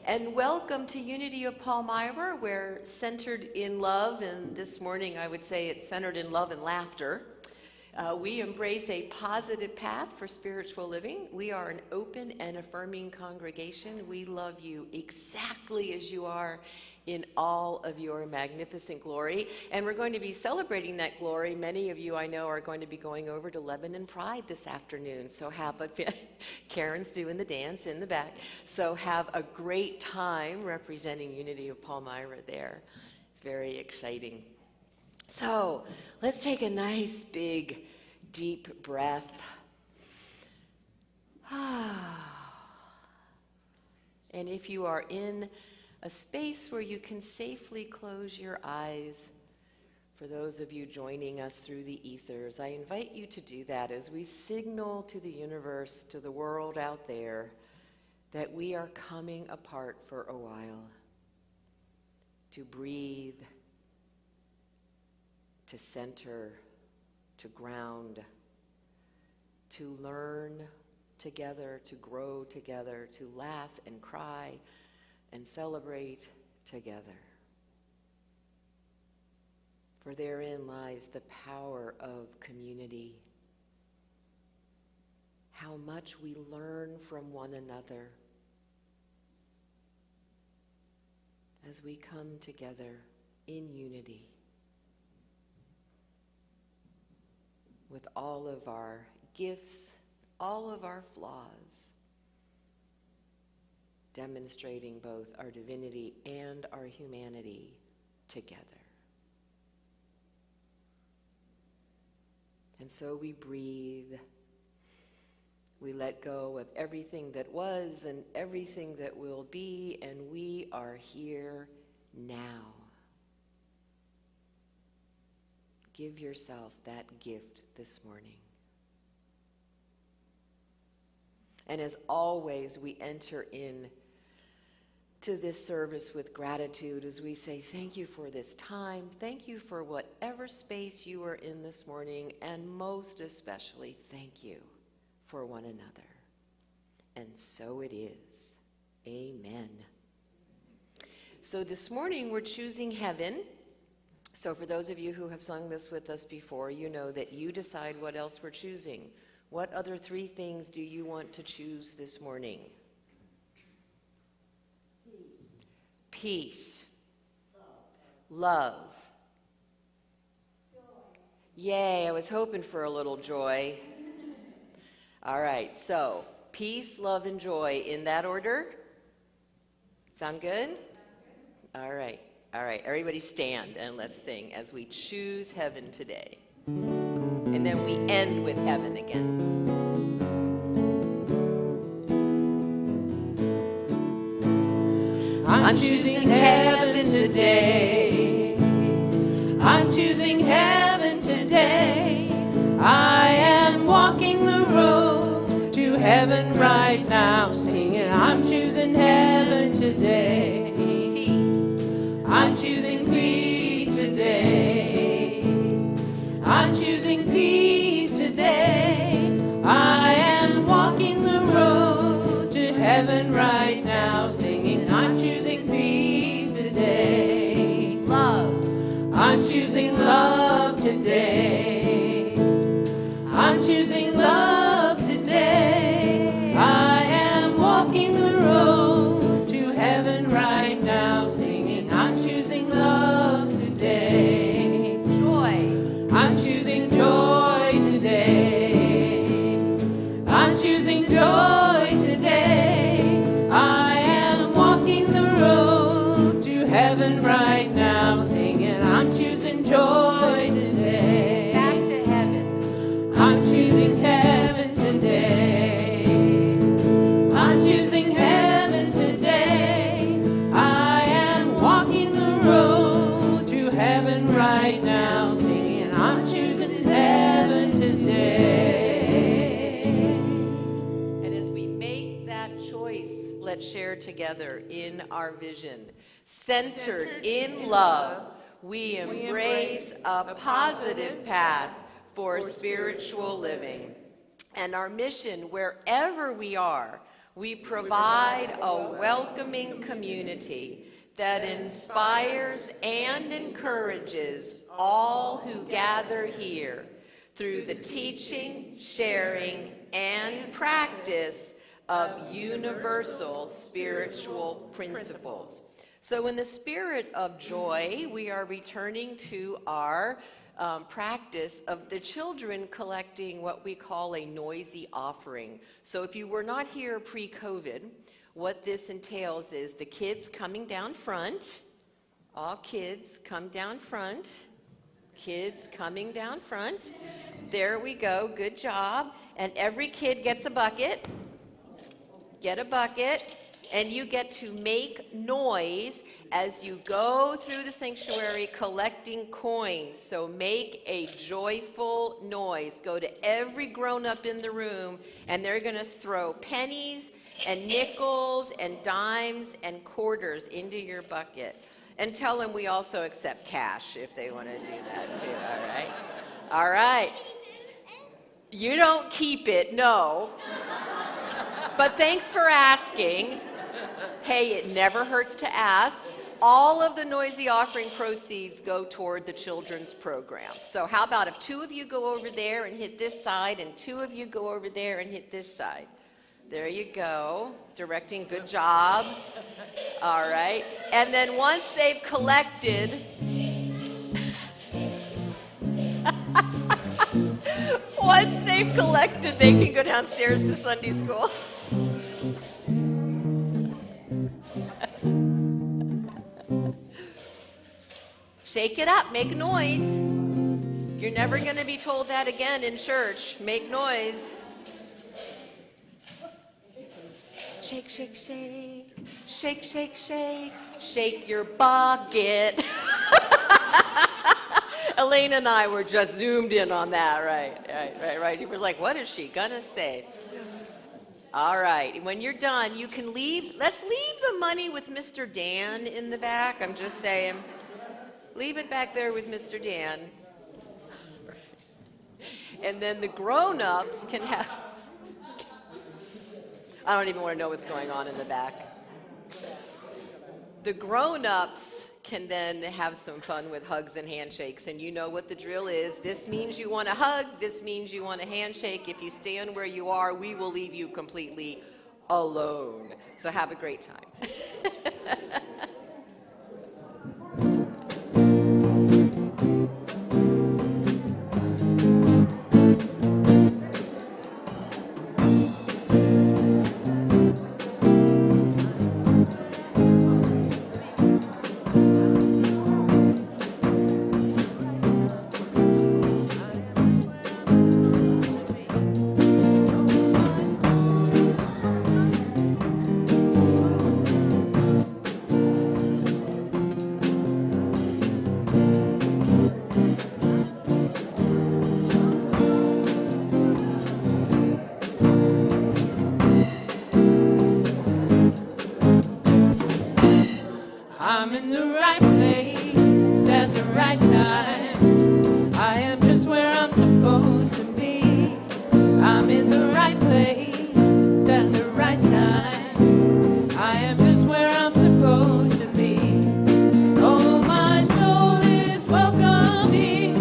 And welcome to Unity of Palmyra. We're centered in love, and this morning I would say it's centered in love and laughter. We embrace a positive path for spiritual living. We are an open and affirming congregation. We love you exactly as you are in all of your magnificent glory. And we're going to be celebrating that glory. Many of you I know are going to be going over to Lebanon Pride this afternoon. So Karen's doing the dance in the back. So have a great time representing Unity of Palmyra there. It's very exciting. So let's take a nice big deep breath. And if you are in a space where you can safely close your eyes, for those of you joining us through the ethers, I invite you to do that as we signal to the universe, to the world out there, that we are coming apart for a while, to breathe, to center, to ground, to learn together, to grow together, to laugh and cry and celebrate together. For therein lies the power of community. How much we learn from one another as we come together in unity with all of our gifts, all of our flaws, demonstrating both our divinity and our humanity together. And so we breathe. We let go of everything that was and everything that will be, and we are here now. Give yourself that gift this morning. And as always, we enter in to this service with gratitude as we say thank you for this time, thank you for whatever space you are in this morning, and most especially thank you for one another. And so it is. Amen. So this morning we're choosing heaven. So for those of you who have sung this with us before, you know that you decide what else we're choosing. What other three things do you want to choose this morning? Peace. Love. Joy. Yay, I was hoping for a little joy. All right, so peace, love, and joy in that order. Sound good? All right. All right, everybody stand and let's sing as we choose heaven today. And then we end with heaven again. I'm choosing heaven today. I'm choosing heaven today. I am walking the road to heaven right now, singing, I'm choosing heaven today. I'm choosing peace today. I'm choosing peace today. I am walking the road to heaven right now, singing, I'm choosing peace today. Love. I'm choosing love today. I'm choosing love today. I am walking the road to heaven right now, singing, I'm choosing love today. Joy. I'm choosing joy today. I'm choosing joy today. I am walking the road to heaven right now, singing, I'm choosing joy today. Back to heaven. I'm choosing heaven today. I'm choosing heaven today. I am walking the road to heaven right now, singing, I'm choosing heaven today. And as we make that choice, let's share together in our vision. Centered in love, we embrace a positive path for spiritual living. And our mission, wherever we are, We provide a welcoming community that inspires and encourages all who gather here through the teaching, sharing, and practice of universal spiritual principles. So in the spirit of joy, we are returning to our practice of the children collecting what we call a noisy offering. So if you were not here pre-COVID, what this entails is the kids coming down front. All kids come down front. Kids coming down front. There we go, good job. And every kid gets a bucket. Get a bucket, and you get to make noise as you go through the sanctuary collecting coins. So make a joyful noise. Go to every grown-up in the room, and they're going to throw pennies and nickels and dimes and quarters into your bucket. And tell them we also accept cash if they want to do that too, all right? All right. You don't keep it, no. But thanks for asking. Hey, it never hurts to ask. All of the noisy offering proceeds go toward the children's program. So how about if two of you go over there and hit this side, and two of you go over there and hit this side? There you go. Directing, good job. All right. And then once they've collected, they can go downstairs to Sunday school. Shake it up, make noise. You're never going to be told that again in church. Make noise. Shake, shake, shake. Shake, shake, shake. Shake your bucket. Elaine and I were just zoomed in on that, right. He was like, what is she going to say? All right, when you're done, you can leave. Let's leave the money with Mr. Dan in the back. I'm just saying. Leave it back there with Mr. Dan. And then the grown-ups can have... I don't even want to know what's going on in the back. The grown-ups can then have some fun with hugs and handshakes. And you know what the drill is. This means you want a hug. This means you want a handshake. If you stand where you are, we will leave you completely alone. So have a great time. I'm in the right place at the right time. I am just where I'm supposed to be. I'm in the right place at the right time. I am just where I'm supposed to be. Oh, my soul is welcome here.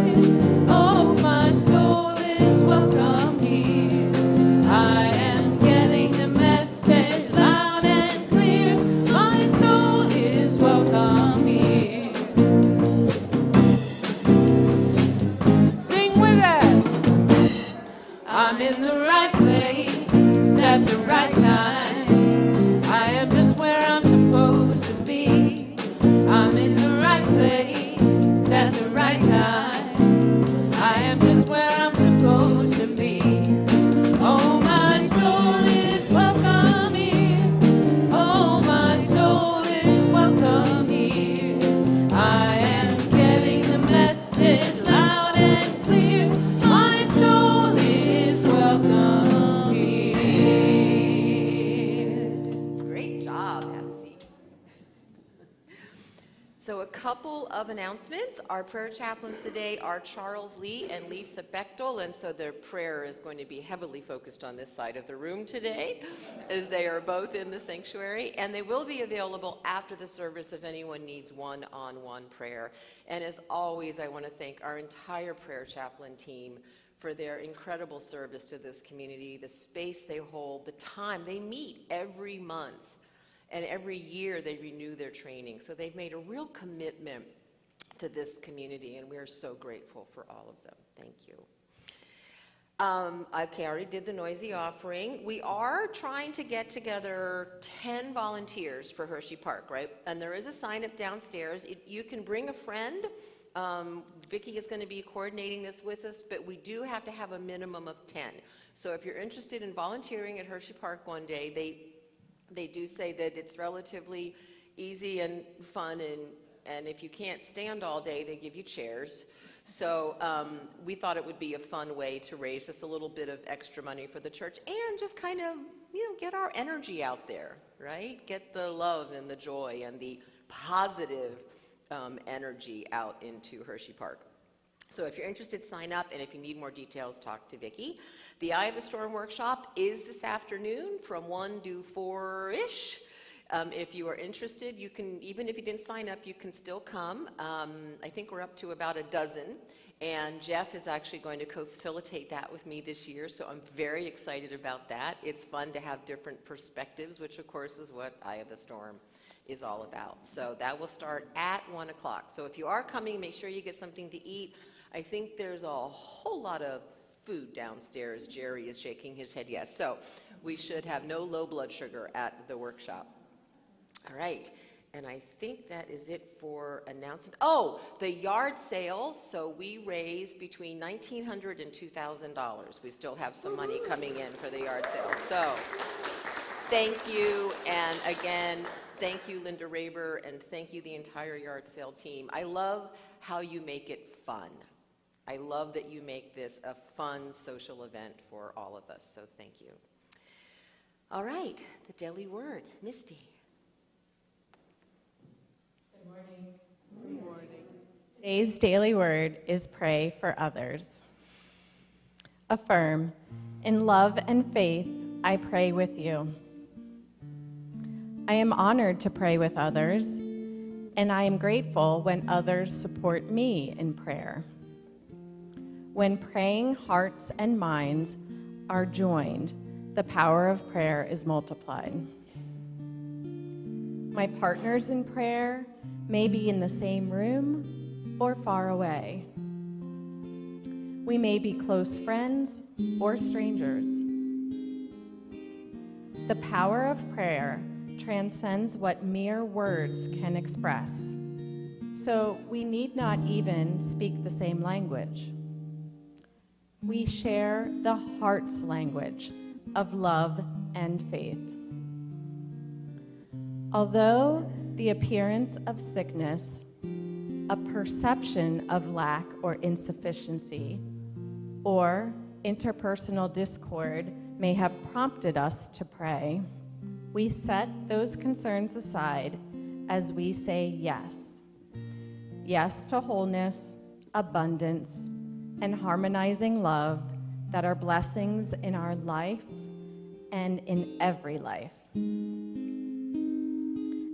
Oh, my soul is welcome here. I am getting the message loud and clear. My soul is welcome here. Sing with us. I'm in the right place at the right time. I am just where I'm supposed to be. I'm in the right place at the right time. I am just where I'm supposed to be. Oh, my soul is welcome here. Oh, my soul is welcome here. I am getting the message loud and clear. My soul is welcome here. of announcements. Our prayer chaplains today are Charles Lee and Lisa Bechtel, and so their prayer is going to be heavily focused on this side of the room today, as they are both in the sanctuary, and they will be available after the service if anyone needs one-on-one prayer. And as always, I want to thank our entire prayer chaplain team for their incredible service to this community, the space they hold, the time. They meet every month. And every year they renew their training. So they've made a real commitment to this community, and we're so grateful for all of them. Thank you. Okay, I already did the noisy offering. We are trying to get together 10 volunteers for Hershey Park, right? And there is a sign up downstairs. You can bring a friend. Vicki is going to be coordinating this with us, but we do have to have a minimum of 10. So if you're interested in volunteering at Hershey Park one day, they do say that it's relatively easy and fun, and if you can't stand all day, they give you chairs. So we thought it would be a fun way to raise just a little bit of extra money for the church and just kind of, get our energy out there, right? Get the love and the joy and the positive energy out into Hershey Park. So if you're interested, sign up, and if you need more details, talk to Vicki. The Eye of the Storm workshop is this afternoon from 1 to 4-ish. If you are interested, you can, even if you didn't sign up, you can still come. I think we're up to about a dozen, and Jeff is actually going to co-facilitate that with me this year, so I'm very excited about that. It's fun to have different perspectives, which of course is what Eye of the Storm is all about. So that will start at 1 o'clock. So if you are coming, make sure you get something to eat. I think there's a whole lot of food downstairs. Jerry is shaking his head yes. So we should have no low blood sugar at the workshop. All right. And I think that is it for announcements. Oh, the yard sale. So we raise between $1,900 and $2,000. We still have some money coming in for the yard sale. So thank you. And again, thank you, Linda Raber, and thank you, the entire yard sale team. I love how you make it fun. I love that you make this a fun social event for all of us, so thank you. All right, the daily word. Misty. Good morning. Good morning. Today's daily word is pray for others. Affirm, in love and faith, I pray with you. I am honored to pray with others, and I am grateful when others support me in prayer. When praying hearts and minds are joined, the power of prayer is multiplied. My partners in prayer may be in the same room or far away. We may be close friends or strangers. The power of prayer transcends what mere words can express, so we need not even speak the same language. We share the heart's language of love and faith. Although the appearance of sickness, a perception of lack or insufficiency, or interpersonal discord may have prompted us to pray, we set those concerns aside as we say yes. Yes to wholeness, abundance, and harmonizing love that are blessings in our life and in every life.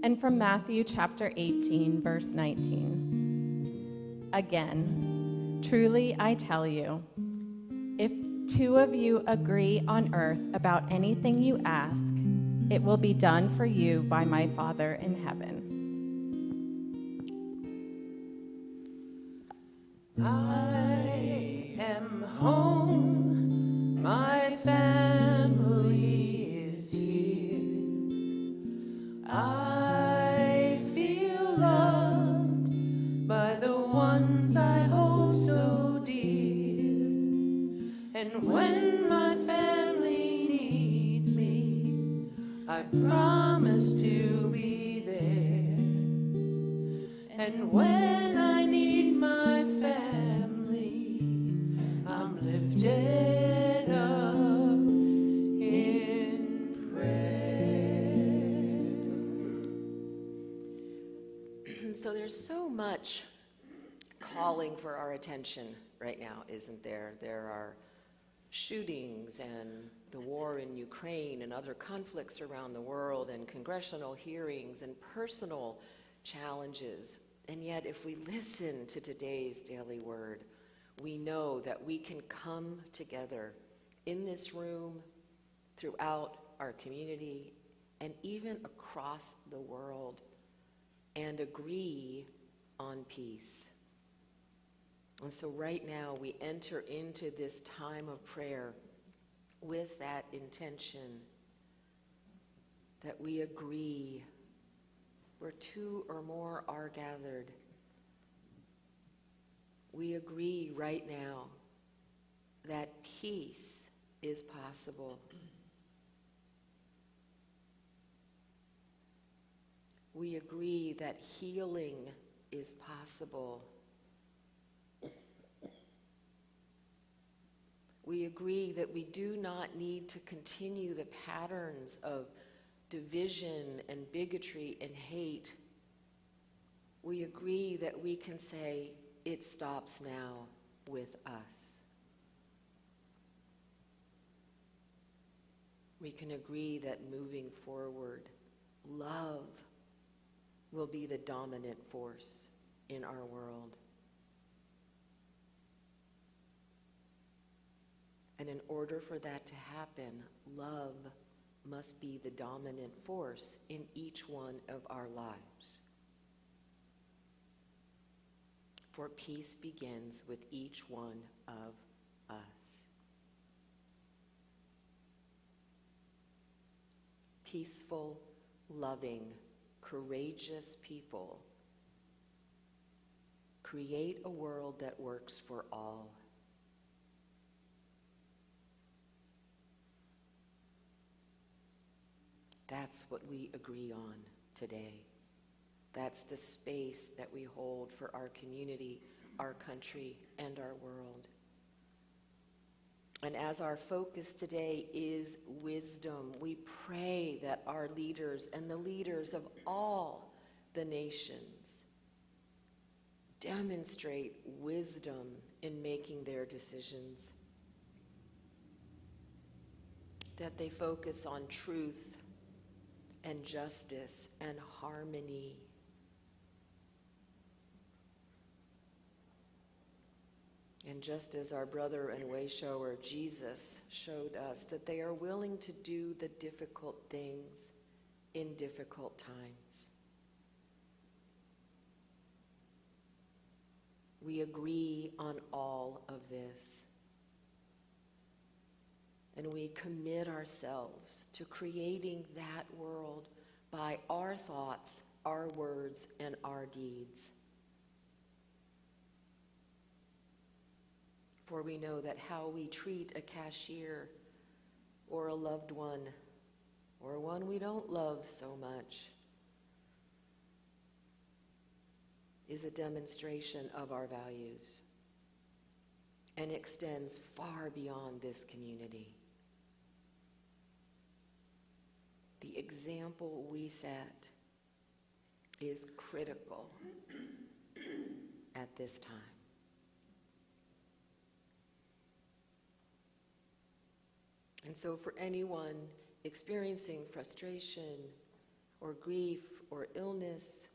And from Matthew chapter 18, verse 19. Again, truly I tell you, if two of you agree on earth about anything you ask, it will be done for you by my Father in heaven. I am home, my family is here. I feel loved by the ones I hold so dear. And when my family needs me, I promise to be there. And when I need my family, I'm lifted up in prayer. So there's so much calling for our attention right now, isn't there? There are shootings and the war in Ukraine and other conflicts around the world and congressional hearings and personal challenges. And yet, if we listen to today's daily word, we know that we can come together in this room, throughout our community, and even across the world, and agree on peace. And so right now we enter into this time of prayer with that intention that we agree where two or more are gathered. We agree right now that peace is possible. We agree that healing is possible. We agree that we do not need to continue the patterns of division and bigotry and hate. We agree that we can say, it stops now with us. We can agree that moving forward, love will be the dominant force in our world. And in order for that to happen, love must be the dominant force in each one of our lives. For peace begins with each one of us. Peaceful, loving, courageous people create a world that works for all. That's what we agree on today. That's the space that we hold for our community, our country, and our world. And as our focus today is wisdom, we pray that our leaders and the leaders of all the nations demonstrate wisdom in making their decisions, that they focus on truth and justice and harmony. And just as our brother and way shower Jesus showed us, that they are willing to do the difficult things in difficult times. We agree on all of this. And we commit ourselves to creating that world by our thoughts, our words, and our deeds. For we know that how we treat a cashier or a loved one or one we don't love so much is a demonstration of our values and extends far beyond this community. The example we set is critical at this time. And so for anyone experiencing frustration or grief or illness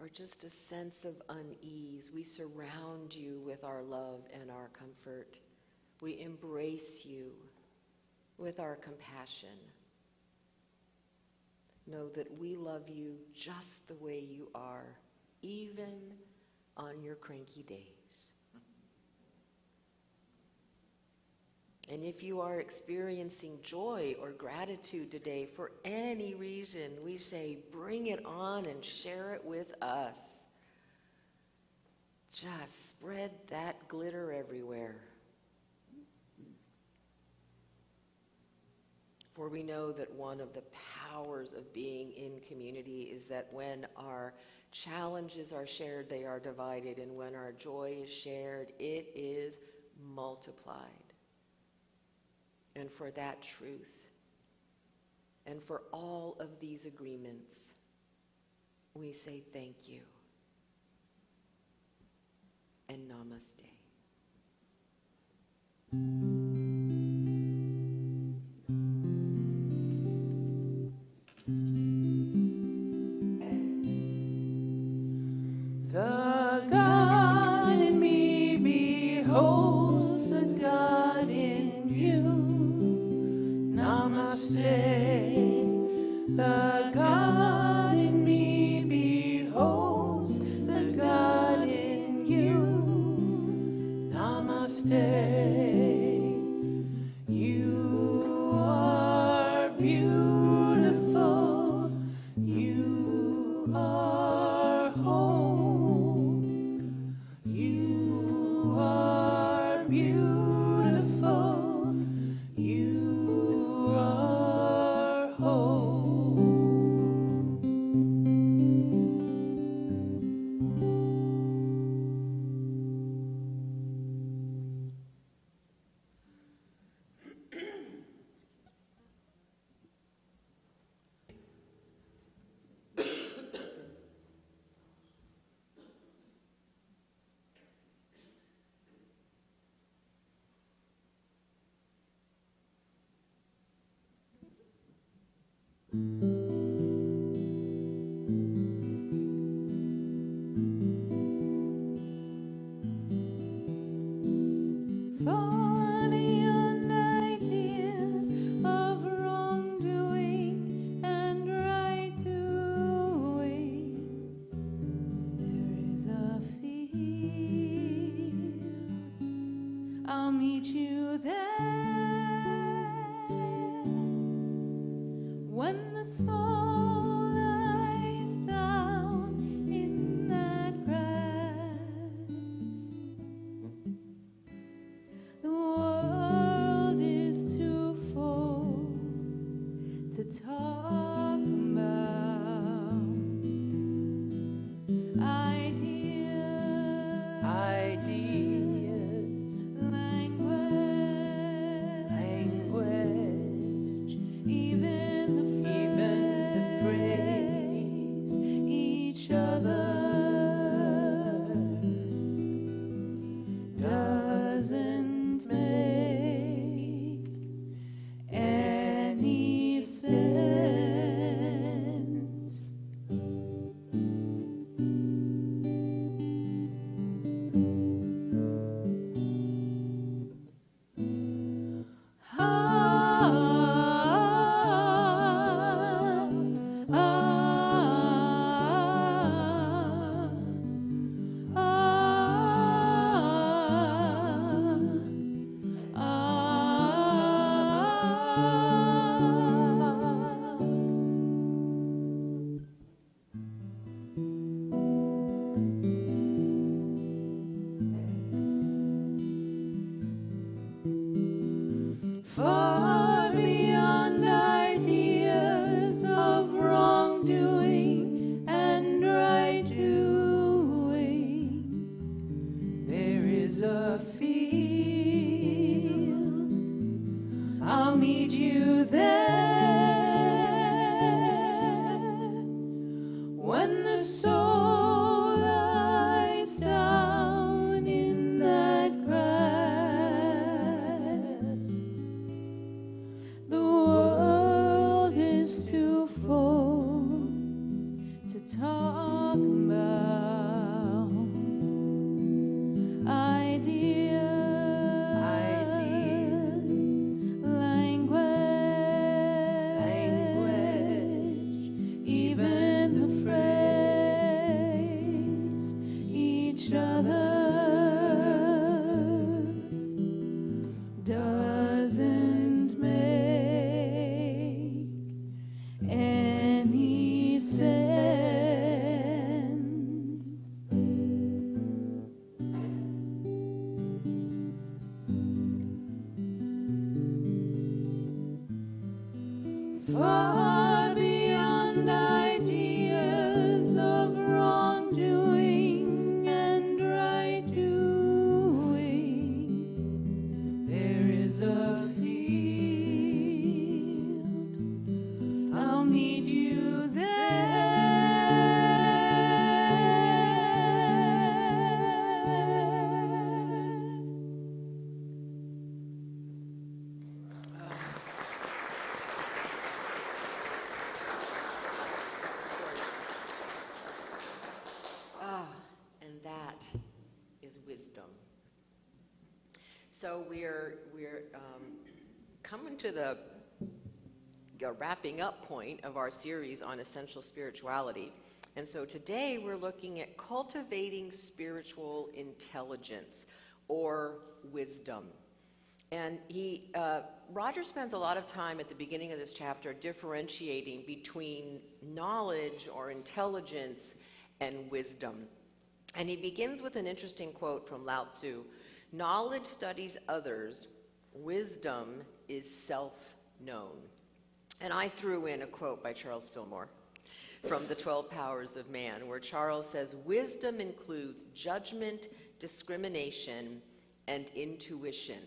or just a sense of unease, we surround you with our love and our comfort. We embrace you with our compassion. Know that we love you just the way you are, even on your cranky days. And if you are experiencing joy or gratitude today for any reason, we say, bring it on and share it with us. Just spread that glitter everywhere. For we know that one of the powers of being in community is that when our challenges are shared, they are divided, and when our joy is shared, it is multiplied. And for that truth, and for all of these agreements, we say thank you. and namaste. The God in me beholds the God in you. Namaste. The God in me beholds the God in you. Namaste. You are beautiful. You are whole. You are beautiful. You are whole. Far beyond ideas of wrongdoing and right doing, there is a field. I'll meet you there when the soul lies down in that grass. The world is too full to talk about ideas, language, even the phrase, each other doesn't make any sense. Far beyond ideas of wrongdoing and right doing, there is a field. I'll meet you there when the soul lies down in that grass. The world is too full to talk about ideas, language, even the phrase, each other doesn't make any sense. Far beyond ideas of wrongdoing and right doing, there is a field. I'll meet you there So we're coming to the wrapping up point of our series on essential spirituality. And so today we're looking at cultivating spiritual intelligence or wisdom. And Roger spends a lot of time at the beginning of this chapter differentiating between knowledge or intelligence and wisdom. And he begins with an interesting quote from Lao Tzu: "Knowledge studies others, wisdom is self-known." And I threw in a quote by Charles Fillmore from The 12 Powers of Man, where Charles says, "Wisdom includes judgment, discrimination, and intuition."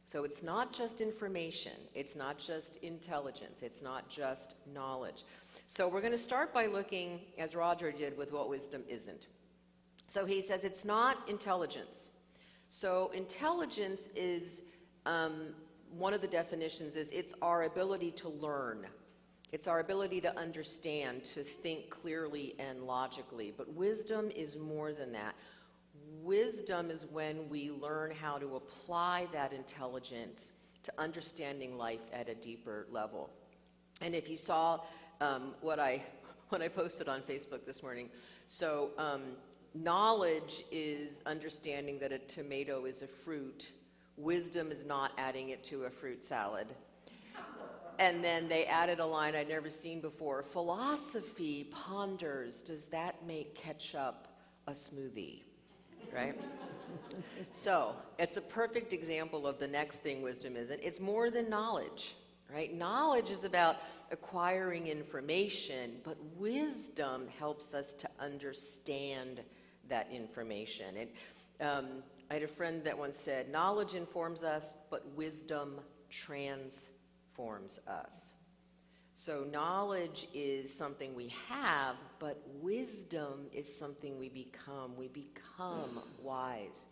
So it's not just information, it's not just intelligence, it's not just knowledge. So we're going to start by looking, as Roger did, with what wisdom isn't. So he says it's not intelligence. So intelligence is, one of the definitions is it's our ability to learn. It's our ability to understand, to think clearly and logically. But wisdom is more than that. Wisdom is when we learn how to apply that intelligence to understanding life at a deeper level. And if you saw what I posted on Facebook this morning, so knowledge is understanding that a tomato is a fruit. Wisdom is not adding it to a fruit salad. And then they added a line I'd never seen before: "Philosophy ponders, does that make ketchup a smoothie?" Right? So it's a perfect example of the next thing wisdom isn't. It's more than knowledge, right? Knowledge is about acquiring information, but wisdom helps us to understand that information. I had a friend that once said, "Knowledge informs us, but wisdom transforms us." So knowledge is something we have, but wisdom is something we become. We become wise.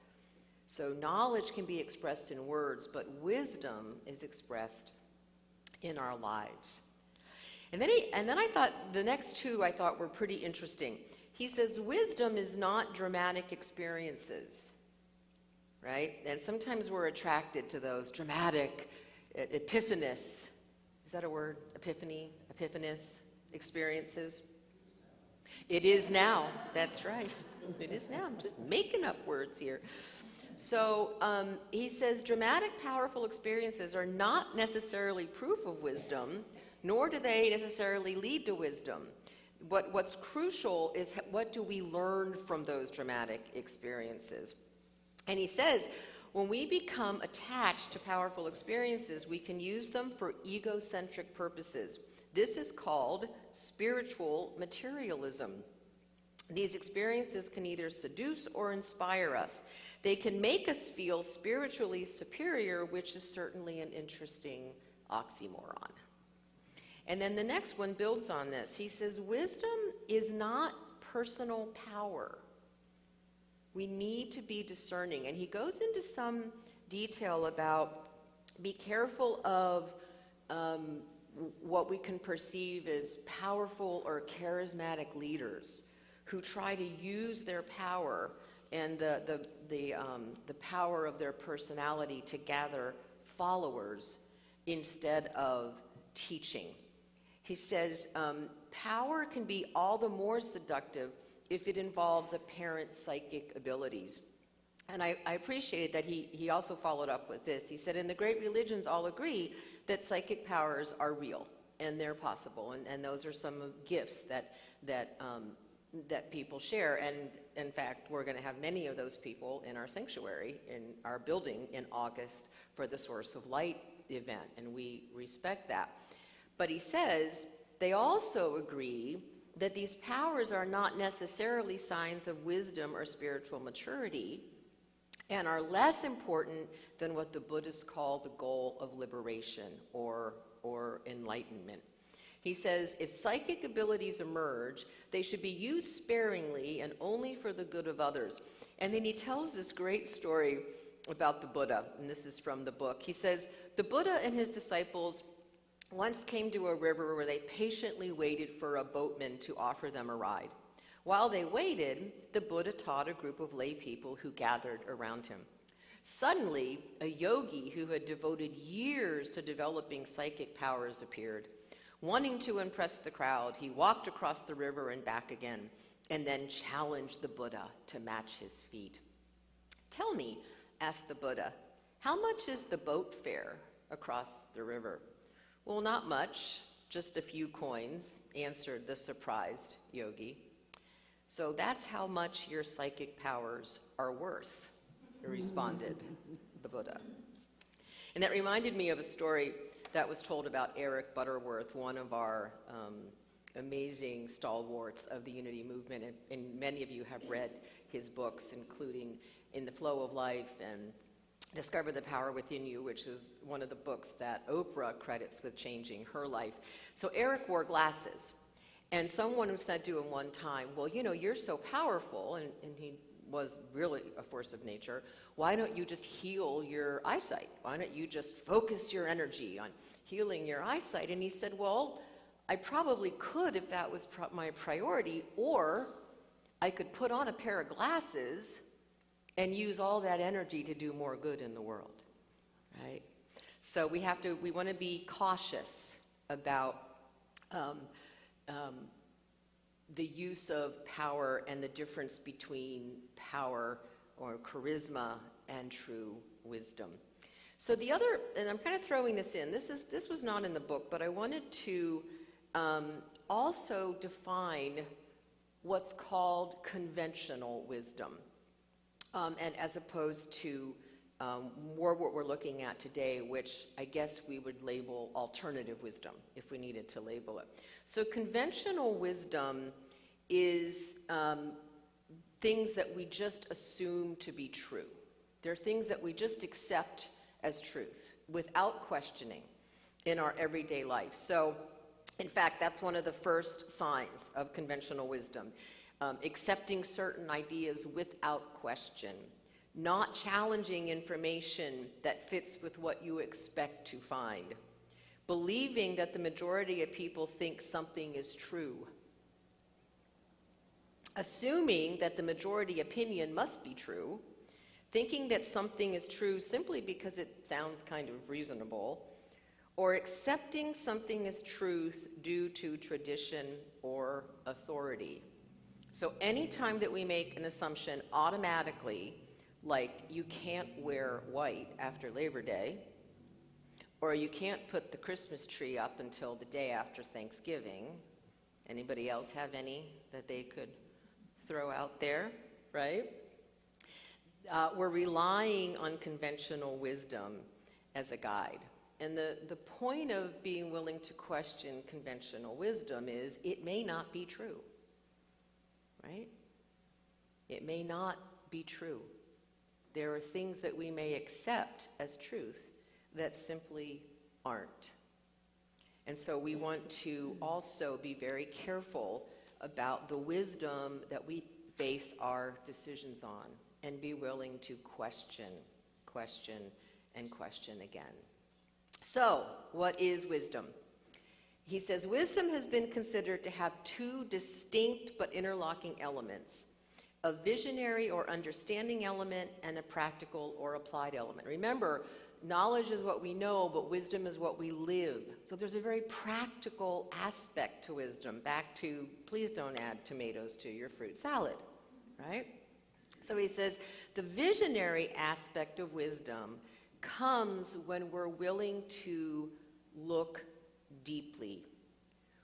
So knowledge can be expressed in words, but wisdom is expressed in our lives. And then I thought the next two I thought were pretty interesting. He says wisdom is not dramatic experiences, right? And sometimes we're attracted to those dramatic, epiphanous, is that a word? Epiphany, epiphanous experiences? It is now, that's right. It is now, I'm just making up words here. So he says dramatic, powerful experiences are not necessarily proof of wisdom, nor do they necessarily lead to wisdom. What's crucial is what do we learn from those dramatic experiences? And he says, when we become attached to powerful experiences, we can use them for egocentric purposes. This is called spiritual materialism. These experiences can either seduce or inspire us. They can make us feel spiritually superior, which is certainly an interesting oxymoron. And then the next one builds on this. He says, wisdom is not personal power. We need to be discerning. And he goes into some detail about be careful of what we can perceive as powerful or charismatic leaders who try to use their power and the power of their personality to gather followers instead of teaching. He says, power can be all the more seductive if it involves apparent psychic abilities. And I appreciated that he also followed up with this. He said, in the great religions all agree that psychic powers are real and they're possible. And those are some gifts that people share. And in fact, we're going to have many of those people in our sanctuary, in our building in August for the Source of Light event. And we respect that. But he says they also agree that these powers are not necessarily signs of wisdom or spiritual maturity and are less important than what the Buddhists call the goal of liberation or enlightenment. He says if psychic abilities emerge, they should be used sparingly and only for the good of others. And then he tells this great story about the Buddha, and this is from the book. He says, the Buddha and his disciples once came to a river where they patiently waited for a boatman to offer them a ride. While they waited, the Buddha taught a group of lay people who gathered around him. Suddenly, a yogi who had devoted years to developing psychic powers appeared. Wanting to impress the crowd, he walked across the river and back again, and then challenged the Buddha to match his feat. "Tell me," asked the Buddha, "how much is the boat fare across the river?" "Well, not much, just a few coins," answered the surprised yogi. "So that's how much your psychic powers are worth," responded the Buddha. And that reminded me of a story that was told about Eric Butterworth, one of our amazing stalwarts of the Unity movement, and many of you have read his books, including In the Flow of Life and Discover the Power Within You, which is one of the books that Oprah credits with changing her life. So Eric wore glasses, and someone said to him one time, "Well, you know, you're so powerful," and he was really a force of nature. "Why don't you just heal your eyesight? Why don't you just focus your energy on healing your eyesight?" And he said, "Well, I probably could if that was my priority, or I could put on a pair of glasses and use all that energy to do more good in the world," right? So we want to be cautious about the use of power and the difference between power or charisma and true wisdom. So the other, and I'm kind of throwing this in, this was not in the book, but I wanted to also define what's called conventional wisdom, and as opposed to more what we're looking at today, which I guess we would label alternative wisdom if we needed to label it. So conventional wisdom is things that we just assume to be true. They're things that we just accept as truth without questioning in our everyday life. So in fact, that's one of the first signs of conventional wisdom. Accepting certain ideas without question, not challenging information that fits with what you expect to find, believing that the majority of people think something is true, assuming that the majority opinion must be true, thinking that something is true simply because it sounds kind of reasonable, or accepting something as truth due to tradition or authority. So anytime that we make an assumption automatically, like you can't wear white after Labor Day, or you can't put the Christmas tree up until the day after Thanksgiving. Anybody else have any that they could throw out there, right? We're relying on conventional wisdom as a guide. And the point of being willing to question conventional wisdom is it may not be true, right? It may not be true. There are things that we may accept as truth that simply aren't. And so we want to also be very careful about the wisdom that we base our decisions on, and be willing to question, and question again. So, what is wisdom? He says, wisdom has been considered to have two distinct but interlocking elements: a visionary or understanding element and a practical or applied element. Remember, knowledge is what we know, but wisdom is what we live. So there's a very practical aspect to wisdom. Back to, please don't add tomatoes to your fruit salad, right? So he says, the visionary aspect of wisdom comes when we're willing to look deeply,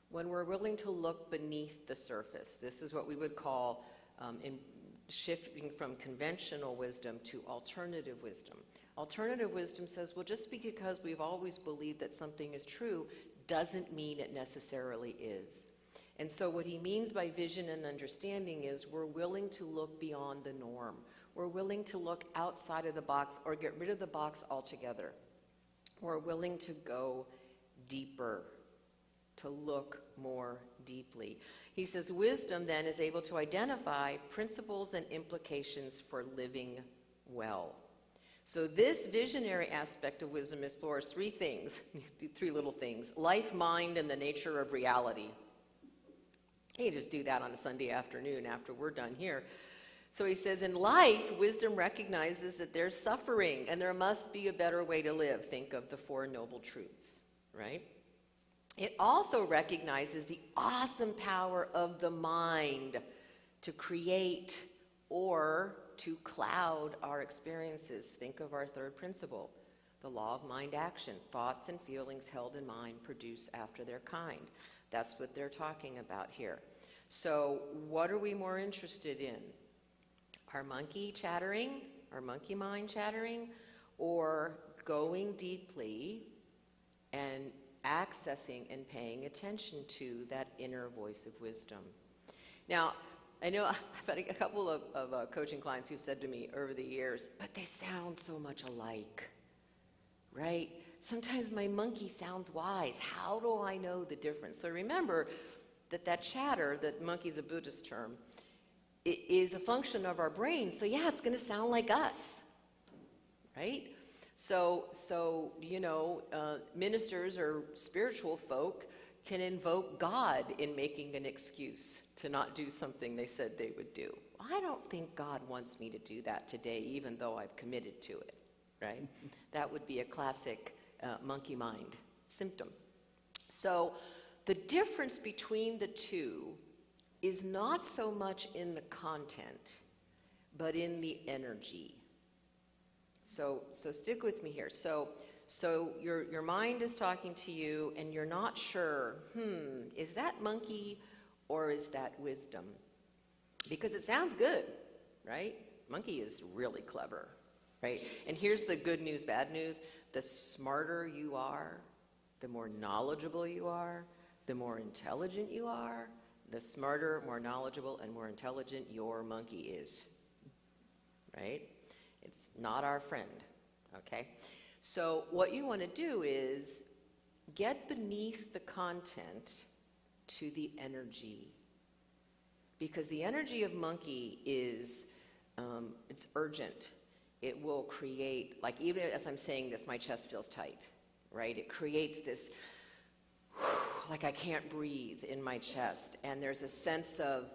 when we're willing to look beneath the surface. This is what we would call in shifting from conventional wisdom to alternative wisdom. Alternative wisdom says, well, just because we've always believed that something is true doesn't mean it necessarily is. And so what he means by vision and understanding is we're willing to look beyond the norm. We're willing to look outside of the box or get rid of the box altogether. We're willing to go deeper, to look more deeply. He says wisdom then is able to identify principles and implications for living well. So this visionary aspect of wisdom explores three things, three little things: life, mind, and the nature of reality. You just do that on a Sunday afternoon after we're done here. So he says, in life, wisdom recognizes that there's suffering and there must be a better way to live. Think of the Four Noble Truths, right? It also recognizes the awesome power of the mind to create or to cloud our experiences. Think of our third principle, the law of mind action. Thoughts and feelings held in mind produce after their kind. That's what they're talking about here. So what are we more interested in? Our monkey chattering, our monkey mind chattering, or going deeply and accessing and paying attention to that inner voice of wisdom? Now, I know I've had a couple of coaching clients who've said to me over the years, but they sound so much alike, right? Sometimes my monkey sounds wise. How do I know the difference? So remember that chatter, that monkey's a Buddhist term, it is a function of our brain. So yeah, it's going to sound like us, right? So ministers or spiritual folk can invoke God in making an excuse to not do something they said they would do. I don't think God wants me to do that today, even though I've committed to it, right? That would be a classic monkey mind symptom. So the difference between the two is not so much in the content, but in the energy. So stick with me here. So your mind is talking to you and you're not sure, is that monkey or is that wisdom? Because it sounds good, right? Monkey is really clever, right? And here's the good news, bad news. The smarter you are, the more knowledgeable you are, the more intelligent you are, the smarter, more knowledgeable, and more intelligent your monkey is, right? It's not our friend, okay? So what you want to do is get beneath the content to the energy. Because the energy of monkey is, it's urgent. It will create, like even as I'm saying this, my chest feels tight, right? It creates this, like I can't breathe in my chest. And there's a sense of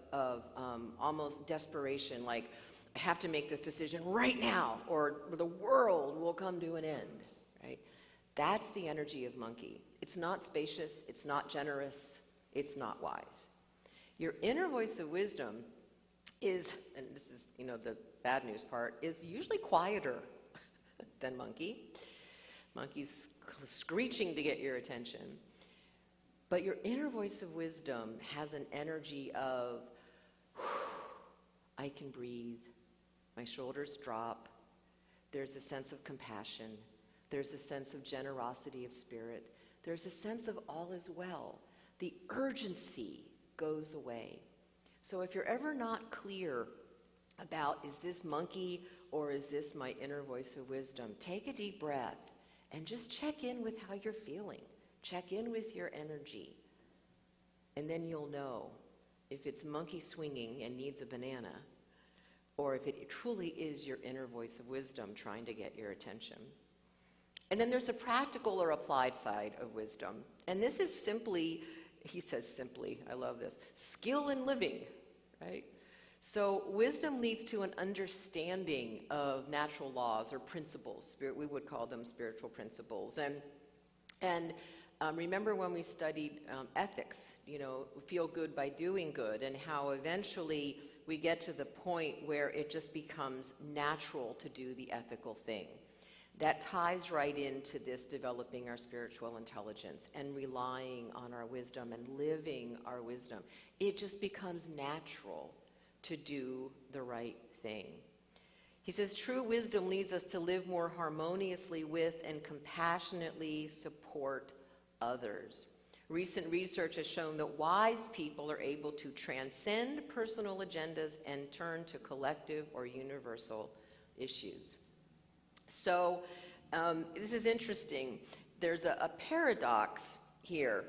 almost desperation, like I have to make this decision right now or the world will come to an end, right? That's the energy of monkey. It's not spacious, it's not generous, it's not wise. Your inner voice of wisdom is, and this is, the bad news part, is usually quieter than monkey. Monkey's screeching to get your attention. But your inner voice of wisdom has an energy of, I can breathe, my shoulders drop, there's a sense of compassion, there's a sense of generosity of spirit, there's a sense of all is well. The urgency goes away. So if you're ever not clear about, is this monkey or is this my inner voice of wisdom, take a deep breath and just check in with how you're feeling. Check in with your energy. And then you'll know if it's monkey swinging and needs a banana, or if it truly is your inner voice of wisdom trying to get your attention. And then there's a practical or applied side of wisdom. And this is simply, he says simply, I love this, skill in living, right? So wisdom leads to an understanding of natural laws or principles. We would call them spiritual principles. And remember when we studied ethics, feel good by doing good, and how eventually we get to the point where it just becomes natural to do the ethical thing. That ties right into this developing our spiritual intelligence and relying on our wisdom and living our wisdom. It just becomes natural to do the right thing. He says, true wisdom leads us to live more harmoniously with and compassionately support others. Recent research has shown that wise people are able to transcend personal agendas and turn to collective or universal issues. So this is interesting. There's a paradox here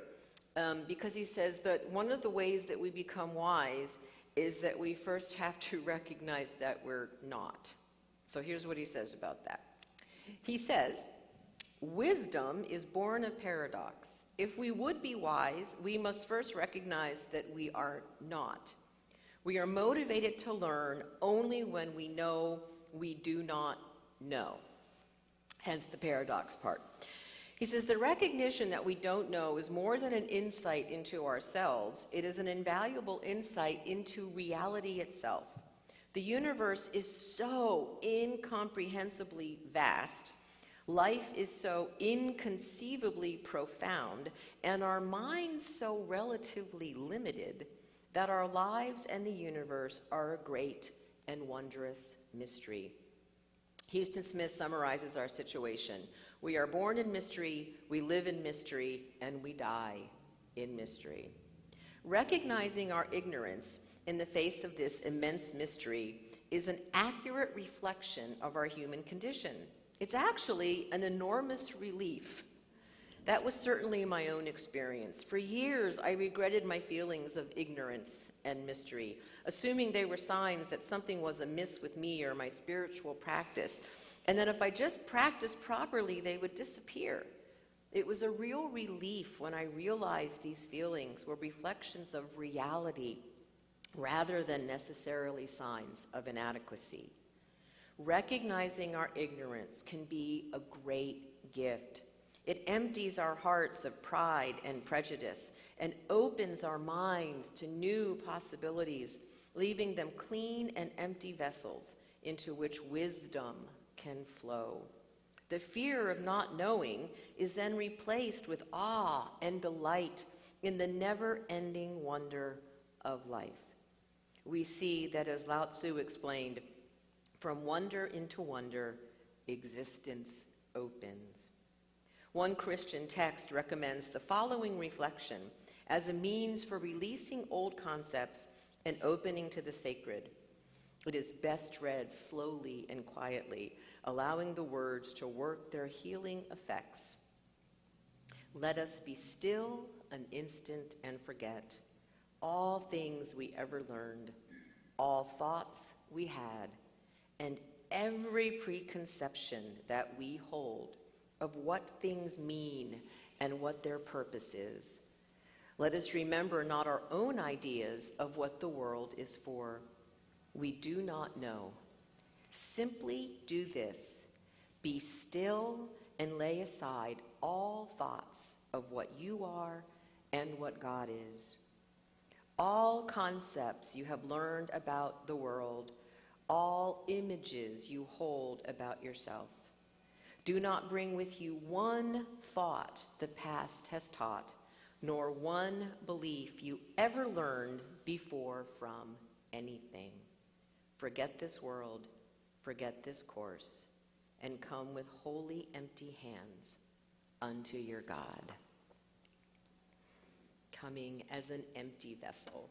because he says that one of the ways that we become wise is that we first have to recognize that we're not. So here's what he says about that. He says, wisdom is born of paradox. If we would be wise, we must first recognize that we are not. We are motivated to learn only when we know we do not know. Hence the paradox part. He says, the recognition that we don't know is more than an insight into ourselves. It is an invaluable insight into reality itself. The universe is so incomprehensibly vast. Life is so inconceivably profound, and our minds so relatively limited that our lives and the universe are a great and wondrous mystery. Houston Smith summarizes our situation. We are born in mystery, we live in mystery, and we die in mystery. Recognizing our ignorance in the face of this immense mystery is an accurate reflection of our human condition. It's actually an enormous relief. That was certainly my own experience. For years, I regretted my feelings of ignorance and mystery, assuming they were signs that something was amiss with me or my spiritual practice, and that if I just practiced properly, they would disappear. It was a real relief when I realized these feelings were reflections of reality rather than necessarily signs of inadequacy. Recognizing our ignorance can be a great gift. It empties our hearts of pride and prejudice and opens our minds to new possibilities, leaving them clean and empty vessels into which wisdom can flow. The fear of not knowing is then replaced with awe and delight in the never-ending wonder of life. We see that, as Lao Tzu explained, from wonder into wonder, existence opens. One Christian text recommends the following reflection as a means for releasing old concepts and opening to the sacred. It is best read slowly and quietly, allowing the words to work their healing effects. Let us be still an instant and forget all things we ever learned, all thoughts we had, and every preconception that we hold of what things mean and what their purpose is. Let us remember not our own ideas of what the world is for. We do not know. Simply do this. Be still and lay aside all thoughts of what you are and what God is. All concepts you have learned about the world, all images you hold about yourself. Do not bring with you one thought the past has taught, nor one belief you ever learned before from anything. Forget this world, forget this course, and come with wholly empty hands unto your God. Coming as an empty vessel.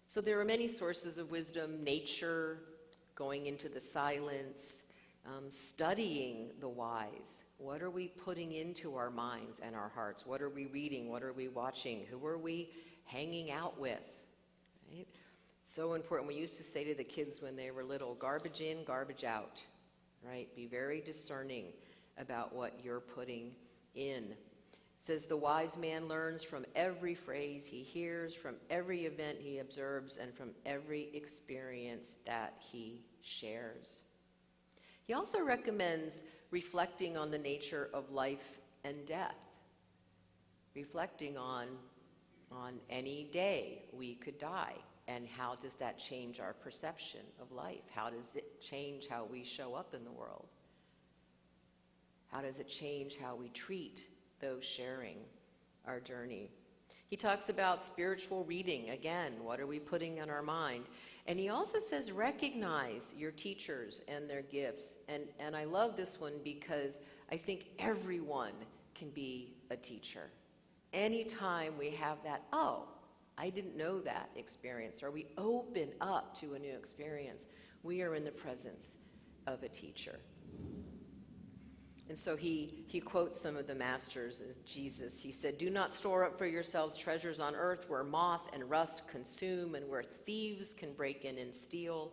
So there are many sources of wisdom: nature, going into the silence, studying the wise. What are we putting into our minds and our hearts? What are we reading? What are we watching? Who are we hanging out with? Right? So important. We used to say to the kids when they were little, garbage in, garbage out. Right? Be very discerning about what you're putting in. It says the wise man learns from every phrase he hears, from every event he observes, and from every experience that he shares. He also recommends reflecting on the nature of life and death, reflecting on any day we could die, and how does that change our perception of life? How does it change how we show up in the world? How does it change how we treat those sharing our journey? He talks about spiritual reading. Again, what are we putting in our mind? And he also says recognize your teachers and their gifts. And I love this one because I think everyone can be a teacher. Anytime we have that, oh, I didn't know that experience, or we open up to a new experience, we are in the presence of a teacher. And so he quotes some of the masters as Jesus. He said, do not store up for yourselves treasures on earth where moth and rust consume and where thieves can break in and steal,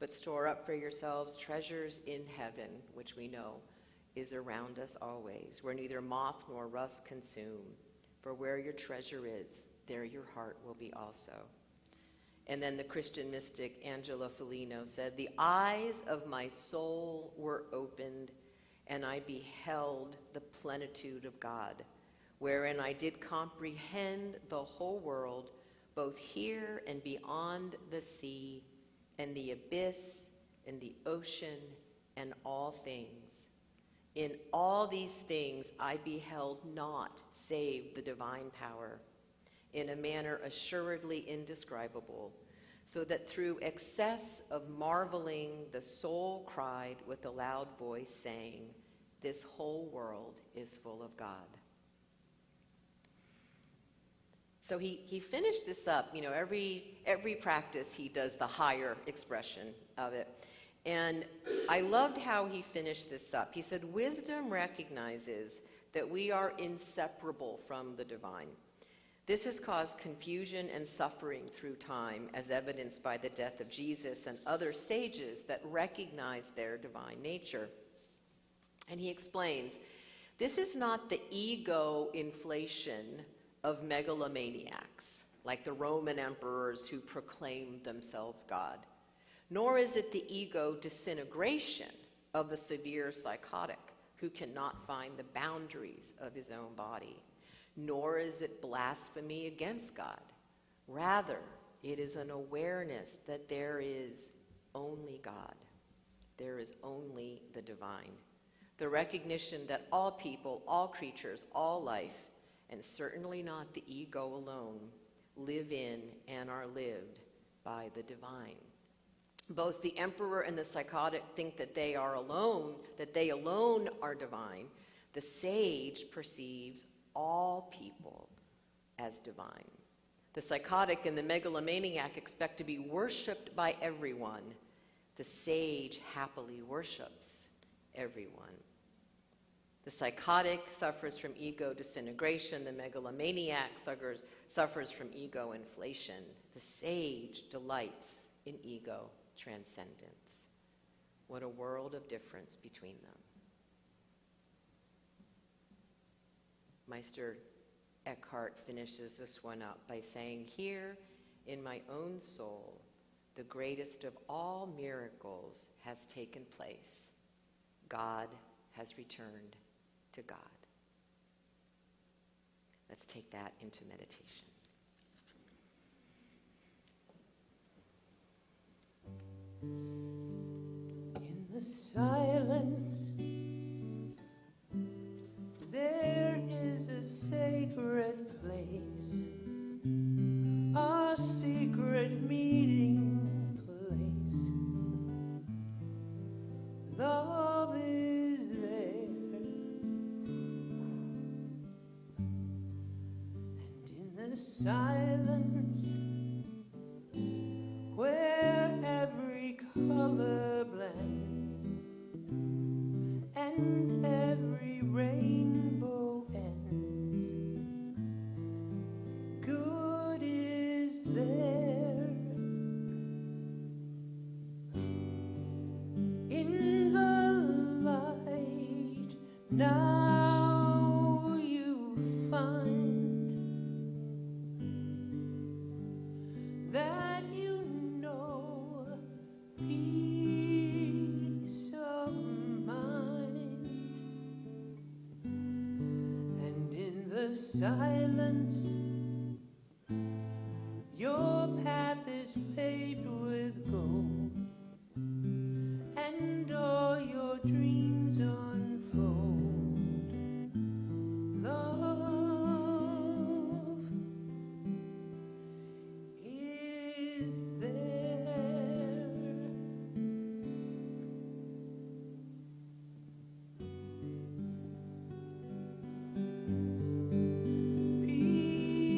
but store up for yourselves treasures in heaven, which we know is around us always, where neither moth nor rust consume. For where your treasure is, there your heart will be also. And then the Christian mystic Angela Foligno said, "The eyes of my soul were opened, and I beheld the plenitude of God, wherein I did comprehend the whole world, both here and beyond the sea, and the abyss, and the ocean, and all things. In all these things I beheld not save the divine power, in a manner assuredly indescribable, so that through excess of marveling the soul cried with a loud voice, saying, 'This whole world is full of God.'" So he finished this up. You know, every practice he does the higher expression of it. And I loved how he finished this up. He said, "Wisdom recognizes that we are inseparable from the divine. This has caused confusion and suffering through time, as evidenced by the death of Jesus and other sages that recognize their divine nature." And he explains, this is not the ego inflation of megalomaniacs, like the Roman emperors who proclaimed themselves God, nor is it the ego disintegration of the severe psychotic who cannot find the boundaries of his own body, nor is it blasphemy against God. Rather, it is an awareness that there is only God. There is only the divine. The recognition that all people, all creatures, all life, and certainly not the ego alone, live in and are lived by the divine. Both the emperor and the psychotic think that they alone are divine. The sage perceives all people as divine. The psychotic and the megalomaniac expect to be worshipped by everyone. The sage happily worships everyone. The psychotic suffers from ego disintegration. The megalomaniac suffers from ego inflation. The sage delights in ego transcendence. What a world of difference between them. Meister Eckhart finishes this one up by saying, "Here in my own soul, the greatest of all miracles has taken place. God has returned to God." Let's take that into meditation. In the silence, there is a sacred place, a secret meeting place. Love is there, and in the silence, where every color blends and every rainbow ends, good is there. In the light now you find that you know peace of mind, and in the silence your path is paved with gold, and all your dreams unfold. Love is there. Peace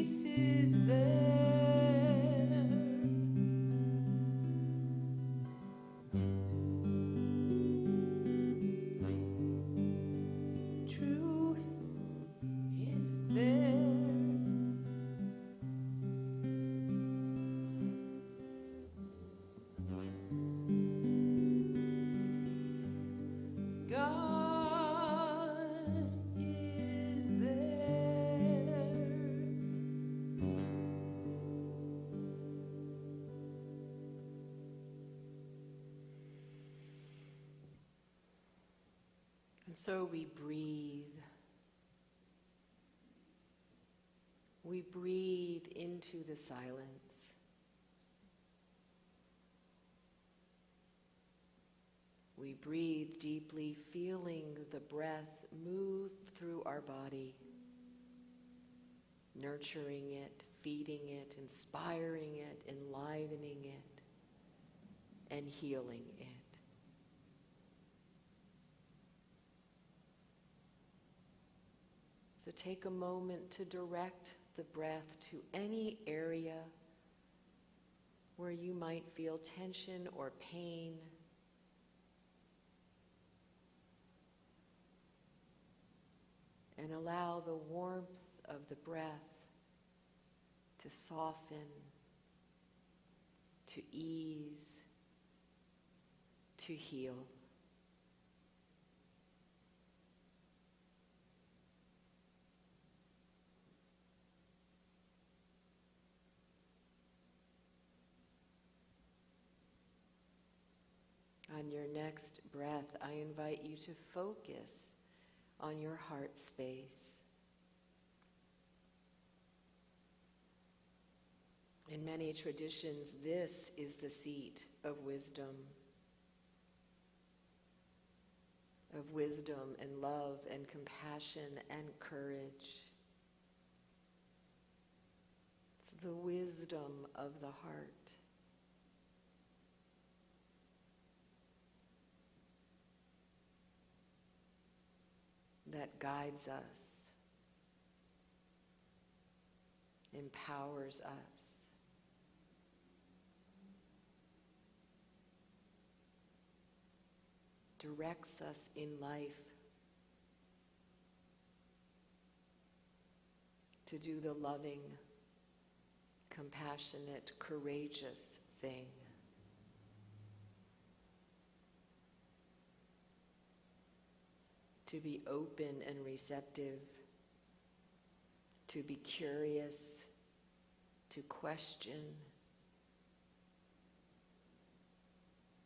And so we breathe. We breathe into the silence. We breathe deeply, feeling the breath move through our body, nurturing it, feeding it, inspiring it, enlivening it, and healing it. So take a moment to direct the breath to any area where you might feel tension or pain. And allow the warmth of the breath to soften, to ease, to heal. On your next breath, I invite you to focus on your heart space. In many traditions, this is the seat of wisdom and love and compassion and courage. It's the wisdom of the heart. That guides us, empowers us, directs us in life to do the loving, compassionate, courageous thing. To be open and receptive, to be curious, to question,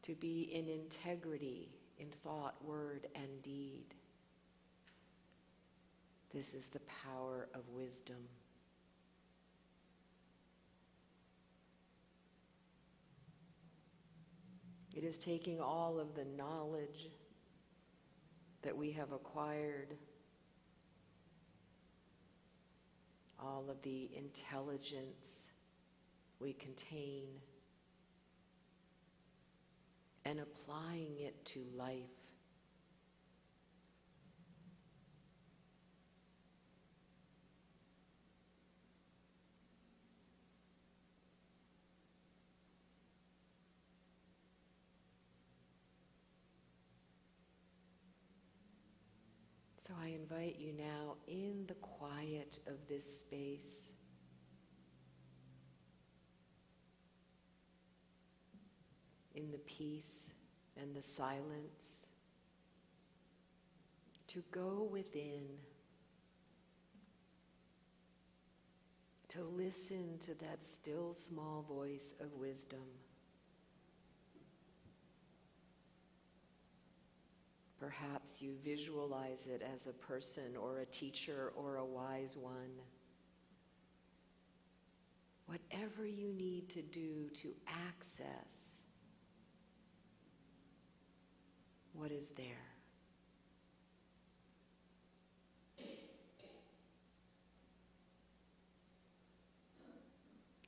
to be in integrity in thought, word, and deed. This is the power of wisdom. It is taking all of the knowledge that we have acquired, all of the intelligence we contain, and applying it to life. So I invite you now, in the quiet of this space, in the peace and the silence, to go within, to listen to that still small voice of wisdom. Perhaps you visualize it as a person or a teacher or a wise one. Whatever you need to do to access what is there.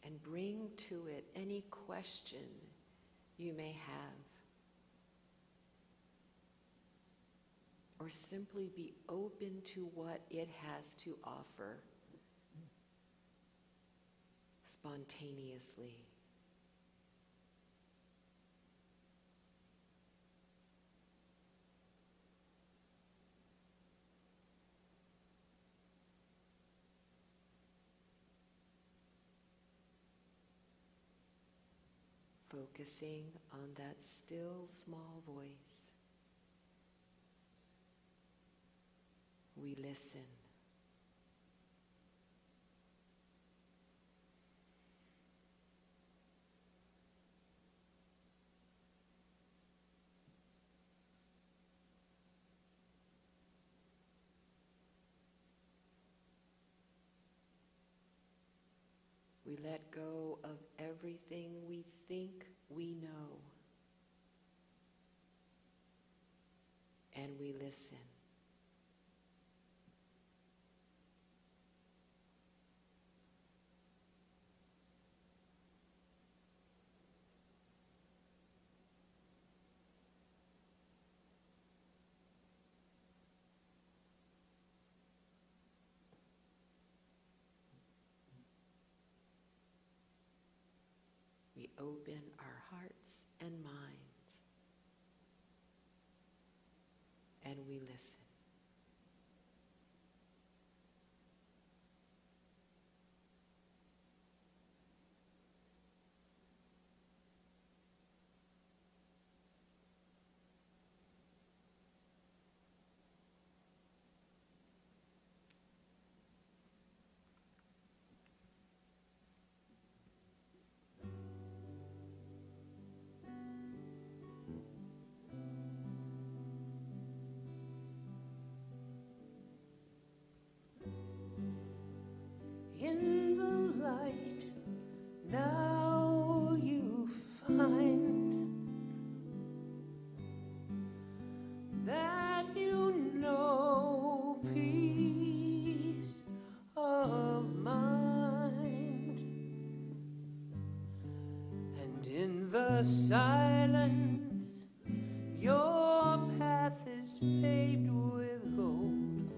And bring to it any question you may have. Or simply be open to what it has to offer spontaneously. Focusing on that still small voice. We listen. we let go of everything we think we know. And we listen. We open our hearts and minds, and we listen. In the light, now you find that you know peace of mind, and in the silence, your path is paved with gold,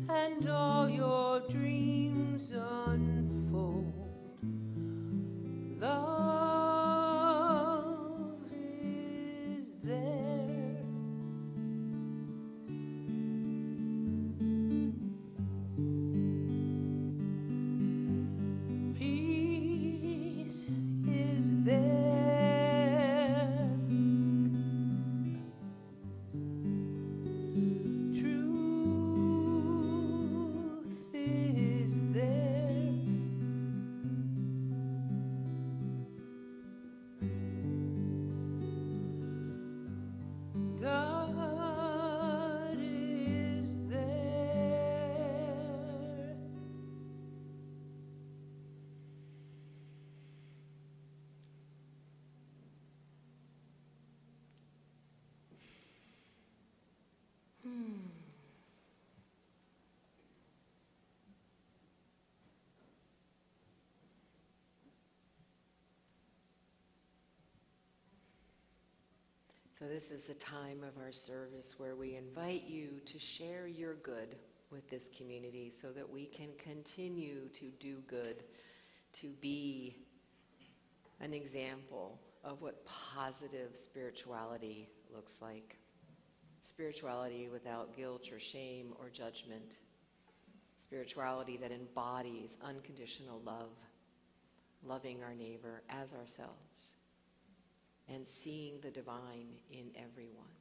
and all your dreams unfold. Love is there. Peace is there. Truth is there. God is there. So this is the time of our service where we invite you to share your good with this community so that we can continue to do good, to be an example of what positive spirituality looks like. Spirituality without guilt or shame or judgment. Spirituality that embodies unconditional love, loving our neighbor as ourselves, and seeing the divine in everyone.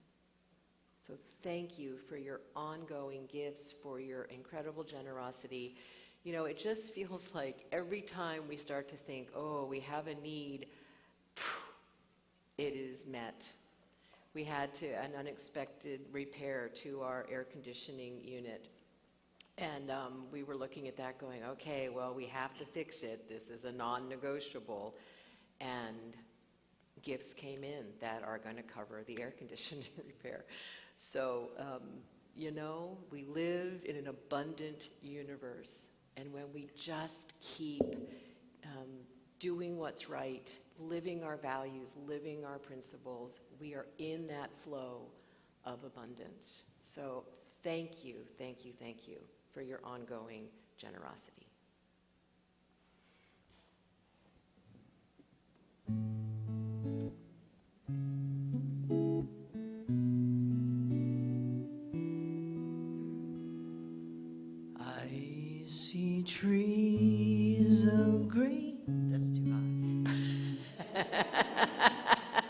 So thank you for your ongoing gifts, for your incredible generosity. You know, it just feels like every time we start to think, oh, we have a need, it is met. We had an unexpected repair to our air conditioning unit. And we were looking at that going, okay, well, we have to fix it. This is a non-negotiable. And gifts came in that are going to cover the air conditioning repair. So, you know, we live in an abundant universe. And when we just keep doing what's right, living our values, living our principles, we are in that flow of abundance. So thank you, thank you, thank you for your ongoing generosity. I see trees of green. That's too high.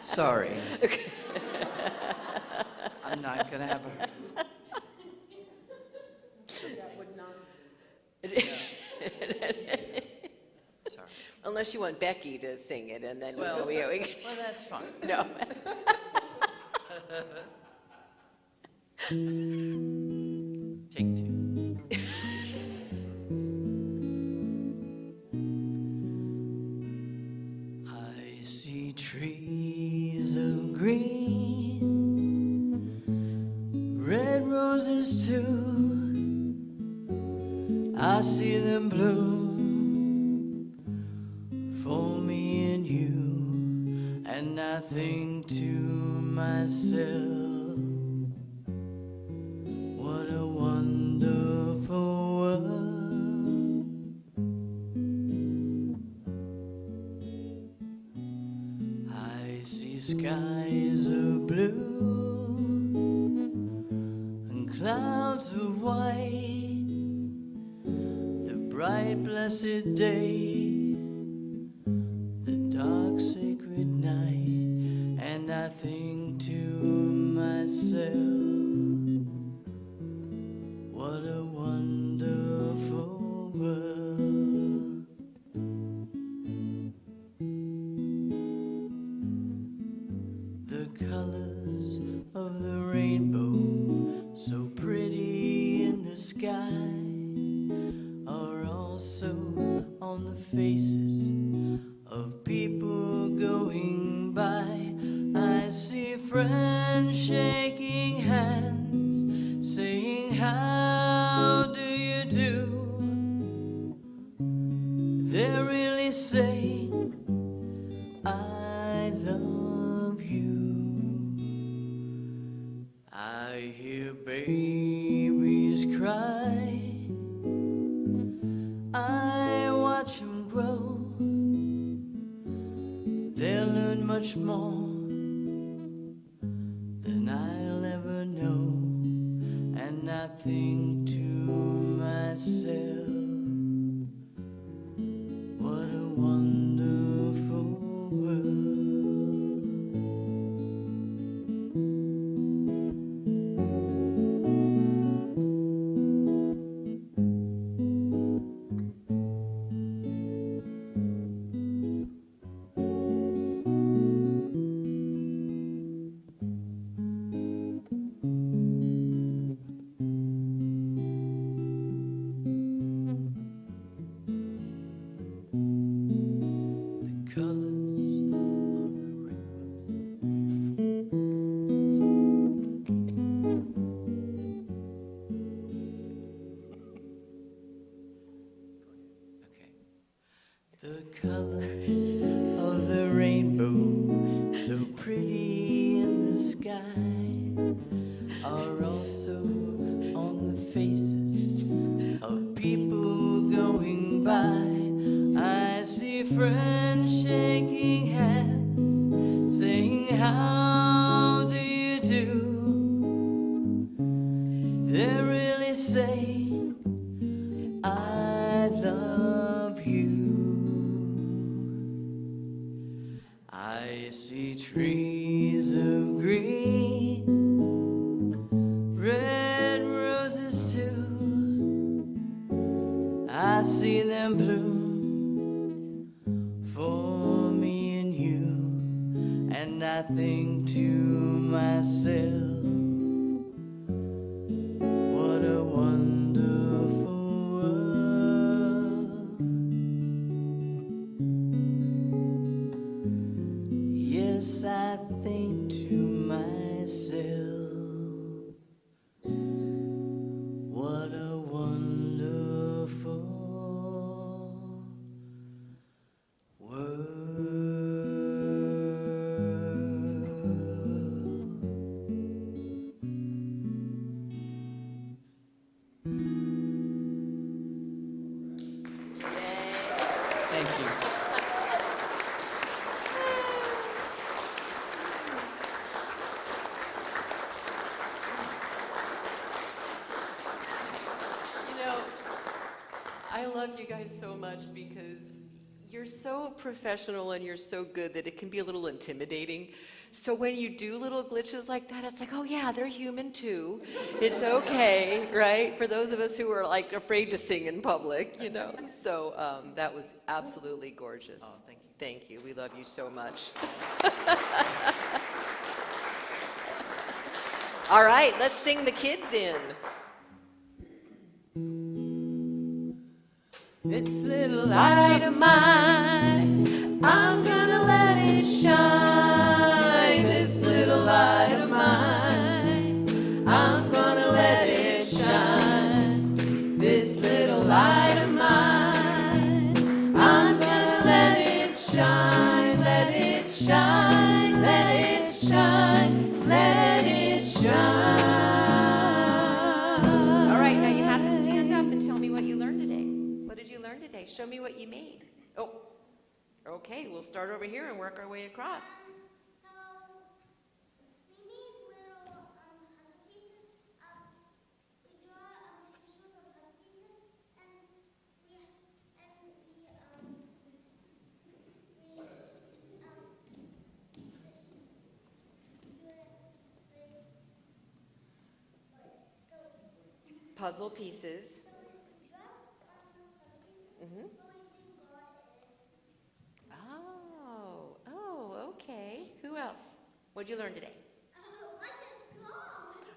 Sorry. I'm not going to have a... That would not. Sorry. Unless you want Becky to sing it, and then Well, we well, that's fine. no. Take two. red roses too. I see them bloom for me and you, and I think to myself, what a wonderful world. I see skies of blue and clouds of white, the bright blessed day, the dark sacred night, and I think to myself, what a wonderful world. The colors of the rainbow, so pretty in the sky, are also on the faces of people going by. I see friends shaking hands, saying, how do you do? They're really saying, I love you. I hear babies cry, I watch them grow. They'll learn much more than I'll ever know, and I think to myself, what a wonderful world. The colors of the rainbow, so pretty in the sky, are also on the faces of people going by. I see friends shaking hands, saying, how do you do? They're really saying, I love you. I see trees of green, red roses too. I see them bloom for me and you, and I think to myself, what a wonderful world. Yes, I think to myself, what a wonderful world. Thank you. I love you guys so much because you're so professional and you're so good that it can be a little intimidating. So when you do little glitches like that, it's like, oh yeah, they're human too. It's okay, right? For those of us who are like afraid to sing in public, you know. So that was absolutely gorgeous. Oh, thank you. Thank you. We love you so much. All right, let's sing the kids in. This little light of mine, I'm gonna let it shine. This little light of mine, I'm gonna Show me what you made. Oh, okay, we'll start over here and work our way across. Puzzle pieces. Mm-hmm. Oh, okay. Who else? What'd you learn today?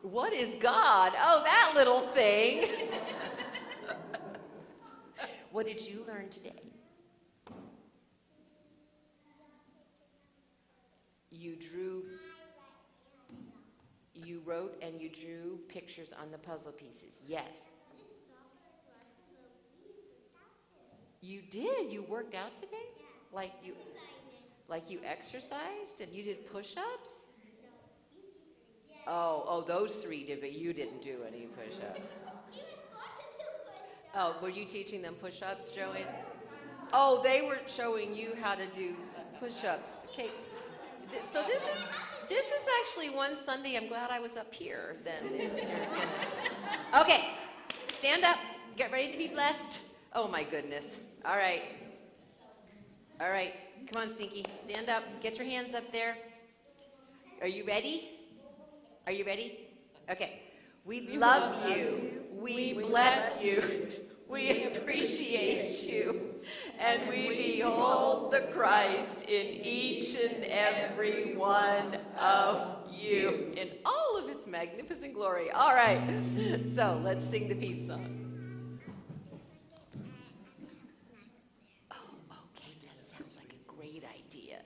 What is God? Oh, that little thing. What did you learn today? You wrote and you drew pictures on the puzzle pieces. Yes. You did? You worked out today? Like you exercised and you did push-ups? Oh, those three did, but you didn't do any push-ups. Oh, were you teaching them push-ups, Joanne? Oh, they were showing you how to do push-ups. Okay. So this is actually one Sunday I'm glad I was up here then. Okay, stand up. Get ready to be blessed. Oh my goodness. All right. Come on, Stinky. Stand up. Get your hands up there. Are you ready? Are you ready? Okay. We love you. We bless you. We appreciate you. And we behold the Christ in each and every one of you in all of its magnificent glory. All right. So let's sing the peace song. Okay, that sounds like a great idea.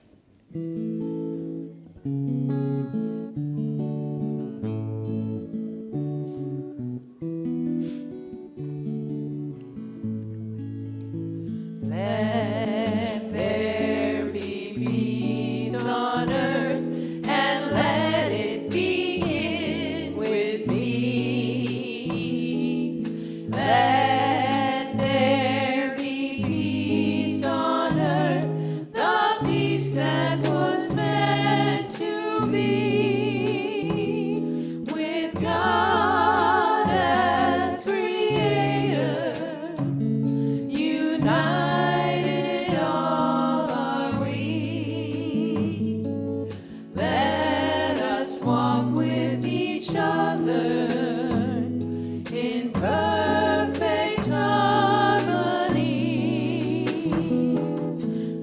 Let there be peace on earth, and let it begin with me. Let there be peace on earth, the peace that was meant to be, with God as creator, united all are we. Let us walk with each other in perfect harmony.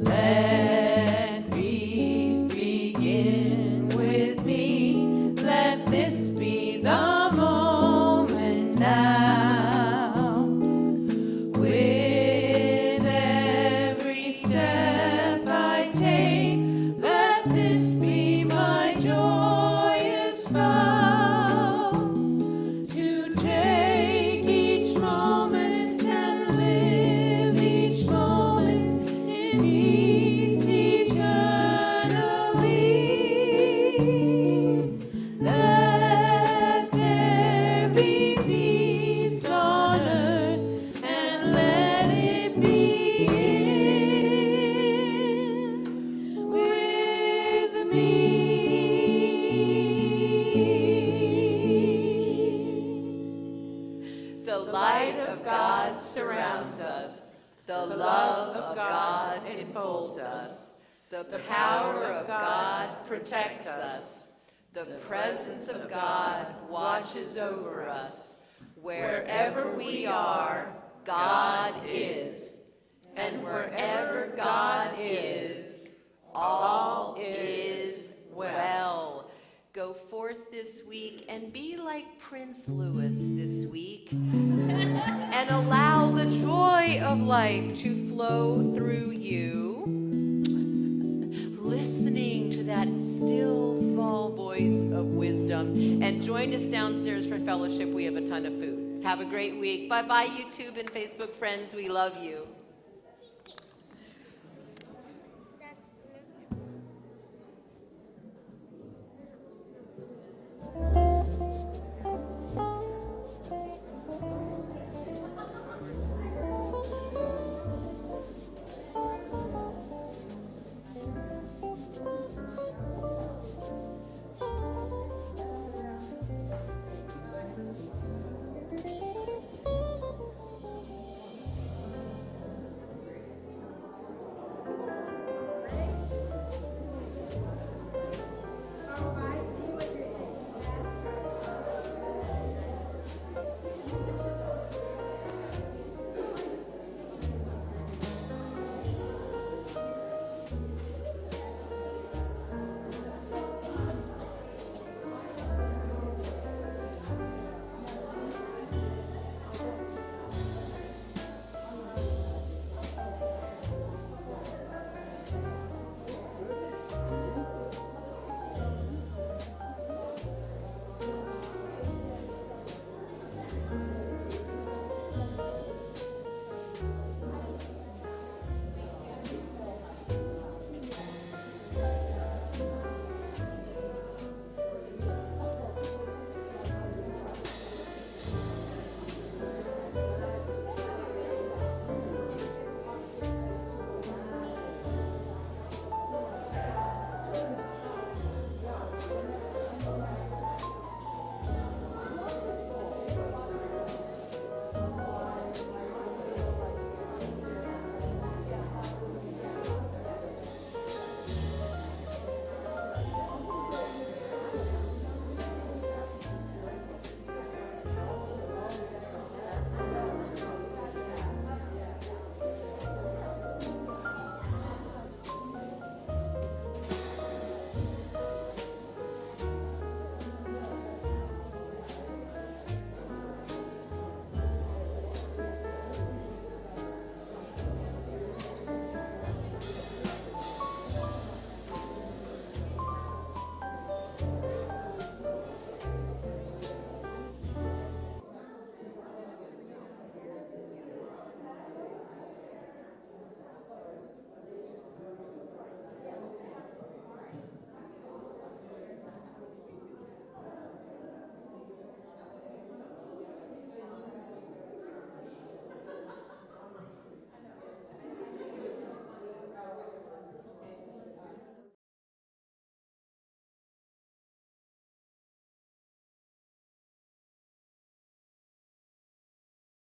Let peace begin with me. Let this be the moment now. With every step I take, let this be my joyous vow, to take each moment and live each moment in peace eternally. Let there be peace on earth, and let it begin with me. The light of God surrounds us. The love of God enfolds us. The power of God protects us. The presence of God watches over us. Wherever we are, God is. And wherever God is, all is well. Go forth this week and be like Prince Louis this week and allow the joy of life to flow through you, listening to that still small voice of wisdom. And join us downstairs for fellowship. We have a ton of food. Have a great week. Bye-bye, YouTube and Facebook friends. We love you.